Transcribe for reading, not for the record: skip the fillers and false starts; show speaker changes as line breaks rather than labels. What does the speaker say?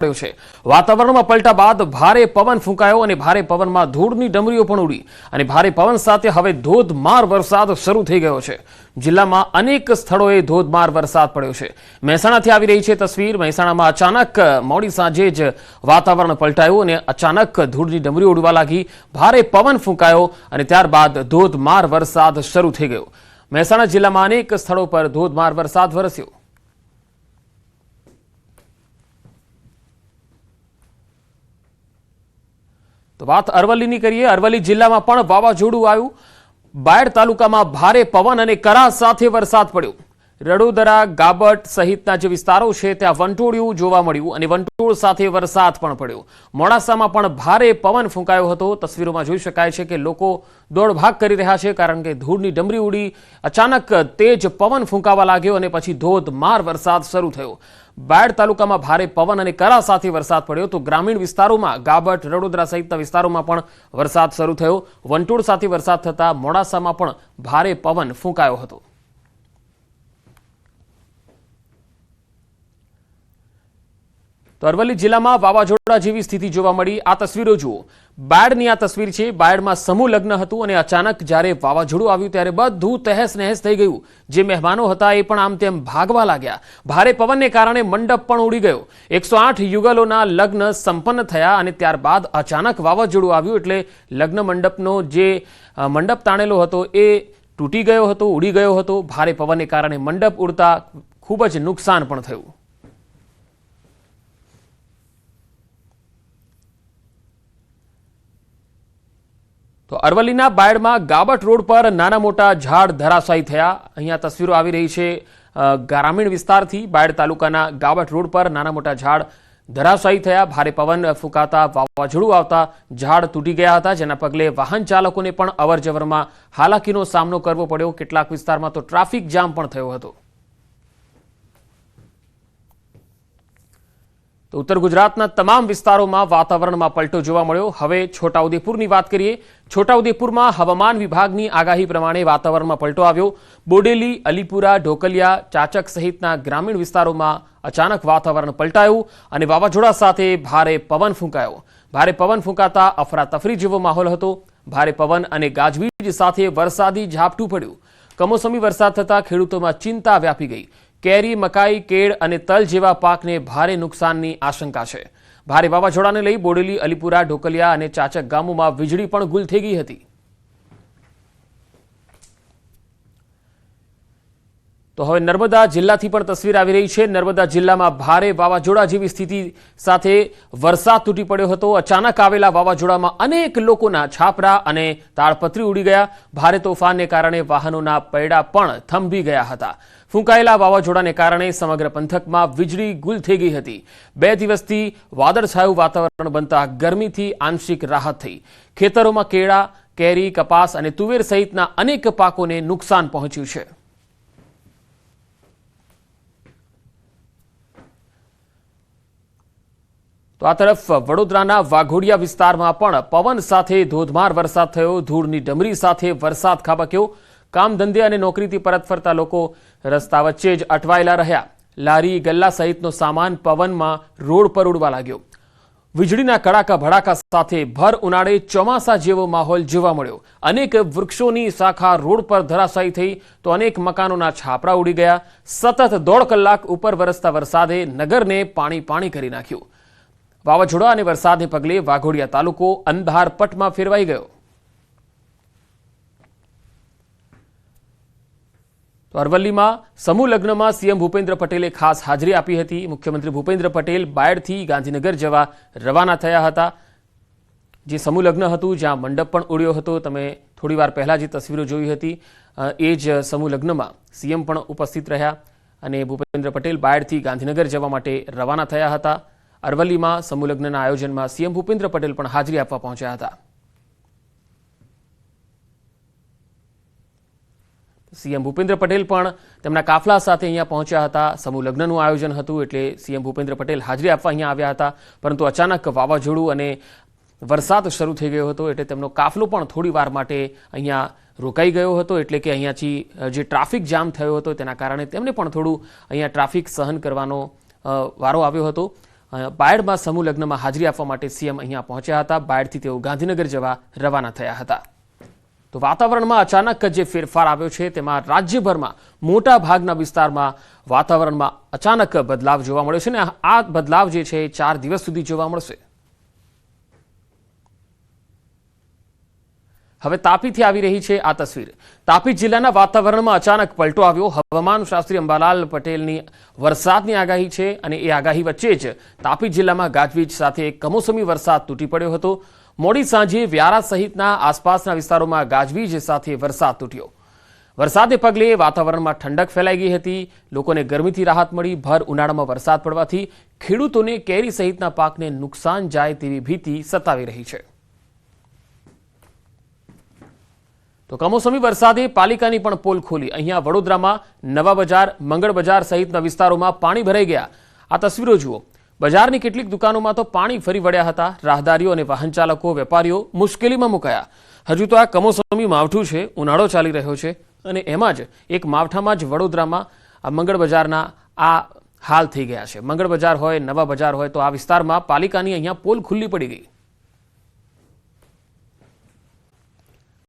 વાતાવરણમાં પલટા બાદ ભારે પવન ફૂંકાયો અને ભારે પવનમાં ધૂળની ડમરીઓ પણ ઉડી અને ભારે પવન સાથે હવે ધોધમાર વરસાદ શરૂ થઈ ગયો છે। જિલ્લામાં અનેક સ્થળોએ ધોધમાર વરસાદ પડ્યો છે। મહેસાણાથી આવી રહી છે તસવીર। મહેસાણામાં અચાનક મોડી સાંજે જ વાતાવરણ પલટાયું અને અચાનક ધૂળની ડમરીઓ ઉડવા લાગી, ભારે પવન ફૂંકાયો અને ત્યારબાદ ધોધમાર વરસાદ શરૂ થઈ ગયો। મહેસાણા જિલ્લામાં અનેક સ્થળો પર ધોધમાર વરસાદ વરસ્યો। તો વાત અરવલ્લીની કરીએ। અરવલ્લી જિલ્લામાં પણ વાવાઝોડું આવ્યું। બાયડ તાલુકામાં ભારે પવન અને કરા સાથે વરસાદ પડ્યો। રડોદરા, ગાબટ સહિતના જે વિસ્તારો છે ત્યાં વંટોળિયું જોવા મળ્યું અને વંટોળ સાથે વરસાદ પણ પડ્યો। મોડાસામાં પણ ભારે પવન ફૂંકાયો હતો। તસવીરોમાં જોઈ શકાય છે કે લોકો દોડભાગ કરી રહ્યા છે કારણ કે ધૂળની ડમરી ઉડી, અચાનક તેજ પવન ફૂંકાવા લાગ્યો અને પછી ધોધમાર વરસાદ શરૂ થયો। બાયડ તાલુકામાં ભારે પવન અને કરા સાથે વરસાદ પડ્યો તો ગ્રામીણ વિસ્તારોમાં ગાબટ, રડોદરા સહિતના વિસ્તારોમાં પણ વરસાદ શરૂ થયો। વંટોળ સાથે વરસાદ થતા મોડાસામાં પણ ભારે પવન ફૂંકાયો હતો। તો અરવલ્લી જિલ્લામાં વાવાઝોડા જેવી સ્થિતિ જોવા મળી। આ તસવીરો જુઓ। બાયડની આ તસવીર છે। બાયડમાં સમૂહ લગ્ન હતું અને અચાનક જ્યારે વાવાઝોડું આવ્યું ત્યારે બધું તહેસ નહેસ થઈ ગયું। જે મહેમાનો હતા એ પણ આમ તેમ ભાગવા લાગ્યા। ભારે પવનને કારણે મંડપ પણ ઉડી ગયો। 108 યુગલોના લગ્ન સંપન્ન થયા અને ત્યારબાદ અચાનક વાવાઝોડું આવ્યું એટલે લગ્ન મંડપનો જે મંડપ તાણેલો હતો એ તૂટી ગયો હતો, ઉડી ગયો હતો। ભારે પવનને કારણે મંડપ ઉડતા ખૂબ જ નુકસાન પણ થયું। તો અરવલ્લીના બાયડમાં ગાબટ રોડ પર નાના મોટા ઝાડ ધરાશાયી થયા। અહીંયા તસવીરો આવી રહી છે ગ્રામીણ વિસ્તારથી। બાયડ તાલુકાના ગાબટ રોડ પર નાના મોટા ઝાડ ધરાશાયી થયા। ભારે પવન ફૂંકાતા વાવાઝોડું આવતા ઝાડ તૂટી ગયા હતા, જેના પગલે વાહન ચાલકોને પણ અવરજવરમાં હાલાકીનો સામનો કરવો પડ્યો। કેટલાક વિસ્તારમાં તો ટ્રાફિક જામ પણ થયો હતો। તો ઉત્તર ગુજરાતના તમામ વિસ્તારોમાં વાતાવરણમાં પલટો જોવા મળ્યો। હવે છોટાઉદેપુરની વાત કરીએ। છોટાઉદેપુરમાં હવામાન વિભાગની આગાહી પ્રમાણે વાતાવરણમાં પલટો આવ્યો। બોડેલી, અલીપુરા, ઢોકલિયા, ચાચક સહિતના ગ્રામીણ વિસ્તારોમાં અચાનક વાતાવરણ પલટાયું અને વાવાઝોડા સાથે ભારે પવન ફૂંકાયો। ભારે પવન ફૂંકાતા અફરાતફરી જેવો માહોલ હતો। ભારે પવન અને ગાજવીજ સાથે વરસાદી ઝાપટું પડ્યું। કમોસમી વરસાદ થતાં ખેડૂતોમાં ચિંતા વ્યાપી ગઈ। કેરી, મકાઈ, કેળ અને તલ જેવા પાકને ભારે નુકસાનની આશંકા છે। ભારે વાવાઝોડાને લઈ બોડેલી, અલીપુરા, ઢોકલિયા અને ચાચક ગામોમાં વીજળી પણ ગુલ થઈ ગઈ હતી। તો હવે નર્મદા જિલ્લાથી પણ તસવીર આવી રહી છે। નર્મદા જિલ્લામાં ભારે વાવાઝોડા જેવી સ્થિતિ સાથે વરસાદ તૂટી પડ્યો હતો। અચાનક આવેલા વાવાઝોડામાં અનેક લોકોના છાપરા અને તાડપત્રી ઉડી ગયા। ભારે તોફાનને કારણે વાહનોના પૈડા પણ થંભી ગયા હતા। ફૂંકાયેલા વાવાઝોડાને કારણે સમગ્ર પંથકમાં વીજળી ગુલ થઈ ગઈ હતી। 2 દિવસથી વાદળછાયું વાતાવરણ બનતા ગરમીથી આંશિક રાહત થઈ। ખેતરોમાં કેળા, કેરી, કપાસ અને તુવેર સહિતના અનેક પાકોને નુકસાન પહોંચ્યું છે। તો આ તરફ વડોદરાના વાઘોડિયા વિસ્તારમાં પણ પવન સાથે ધોધમાર વરસાદ થયો। ધૂળની ડમરી સાથે વરસાદ ખાબક્યો। કામ ધંધે અને નોકરીથી પરત ફરતા લોકો રસ્તા વચ્ચે જ અટવાયેલા રહ્યા। લારી, ગલ્લા સહિતનો સામાન પવનમાં રોડ પર ઉડવા લાગ્યો। વીજળીના કડાકા ભડાકા સાથે ભર ઉનાળે ચોમાસા જેવો માહોલ જોવા મળ્યો। અનેક વૃક્ષોની શાખા રોડ પર ધરાશાયી થઈ તો અનેક મકાનોના છાપરા ઉડી ગયા। સતત 1.5 કલાક ઉપર વરસતા વરસાદે નગરને પાણી પાણી કરી નાખ્યું। વાવાઝોડા અને વરસાદને પગલે વાઘોડિયા તાલુકો અંધારપટમાં ફેરવાઈ ગયો। તો અરવલ્લીમાં સમૂહ લગ્નમાં સીએમ ભૂપેન્દ્ર પટેલે ખાસ હાજરી આપી હતી। મુખ્યમંત્રી ભૂપેન્દ્ર પટેલ બાયડથી ગાંધીનગર જવા રવાના થયા હતા। જે સમૂહ લગ્ન હતું જ્યાં મંડપ પણ ઉડ્યો હતો, તમે થોડીવાર પહેલા જે તસવીરો જોઈ હતી એ જ સમૂહ લગ્નમાં સીએમ પણ ઉપસ્થિત રહ્યા અને ભૂપેન્દ્ર પટેલ બાયડથી ગાંધીનગર જવા માટે રવાના થયા હતા। અરવલ્લીમાં સમૂહ લગ્નના આયોજનમાં સીએમ ભૂપેન્દ્ર પટેલ પણ હાજરી આપવા પહોંચ્યા હતા। સીએમ ભૂપેન્દ્ર પટેલ પણ તેમના કાફલા સાથે અહીંયા પહોંચ્યા હતા। સમૂહ લગ્નનું આયોજન હતું એટલે સીએમ ભૂપેન્દ્ર પટેલ હાજરી આપવા અહીંયા આવ્યા હતા, પરંતુ અચાનક વાવાઝોડું અને વરસાદ શરૂ થઈ ગયો હતો એટલે તેમનો કાફલો પણ થોડી વાર માટે અહીંયા રોકાઈ ગયો હતો। એટલે કે અહીંયાથી જે ટ્રાફિક જામ થયો હતો તેના કારણે તેમને પણ થોડું અહીંયા ટ્રાફિક સહન કરવાનો વારો આવ્યો હતો। બાયડમાં સમૂહ લગ્નમાં હાજરી આપવા માટે સીએમ અહીંયા પહોંચ્યા હતા. બાયડથી તેઓ ગાંધીનગર જવા રવાના થયા હતા. તો વાતાવરણમાં અચાનક જે ફેરફાર આવ્યો છે તેમાં રાજ્યભરમાં મોટા ભાગના વિસ્તારમાં વાતાવરણમાં અચાનક બદલાવ જોવા મળ્યો છે અને આ બદલાવ જે છે 4 દિવસ સુધી જોવા મળશે. હવે તાપીથી આવી રહી છે આ તસવીર. તાપી જિલ્લાના વાતાવરણમાં અચાનક પલટો આવ્યો. હવામાન શાસ્ત્રી અંબાલાલ પટેલની વરસાદની આગાહી છે અને એ આગાહી વચ્ચે જ તાપી જિલ્લામાં ગાજવીજ સાથે કમોસમી વરસાદ તૂટી પડ્યો હતો. મોડી સાંજે વ્યારા સહિતના આસપાસના વિસ્તારોમાં ગાજવીજ સાથે વરસાદ તૂટ્યો. વરસાદને પગલે વાતાવરણમાં ઠંડક ફેલાઈ ગઈ હતી. લોકોને ગરમીથી રાહત મળી. ભર ઉનાળામાં વરસાદ પડવાથી ખેડૂતોને કેરી સહિતના પાકને નુકસાન જાય તેવી ભીતિ સતાવી રહી છે. તો કમોસમી વરસાદે પાલિકાની પણ પોલ ખોલી. અહીંયા વડોદરામાં નવા બજાર, મંગળ બજાર સહિતના વિસ્તારોમાં પાણી ભરાઈ ગયા. આ તસવીરો જુઓ. બજારની કેટલીક દુકાનોમાં તો પાણી ફરી વળ્યા હતા. રાહદારીઓ અને વાહન ચાલકો, વેપારીઓ મુશ્કેલીમાં મુકાયા. હજુ તો આ કમોસમી માવઠું છે. ઉનાળો ચાલી રહ્યો છે અને એમાં જ એક માવઠામાં જ વડોદરામાં આ મંગળ બજારના આ હાલ થઈ ગયા છે. મંગળ બજાર હોય, નવા બજાર હોય, તો આ વિસ્તારમાં પાલિકાની અહીંયા પોલ ખુલ્લી પડી ગઈ.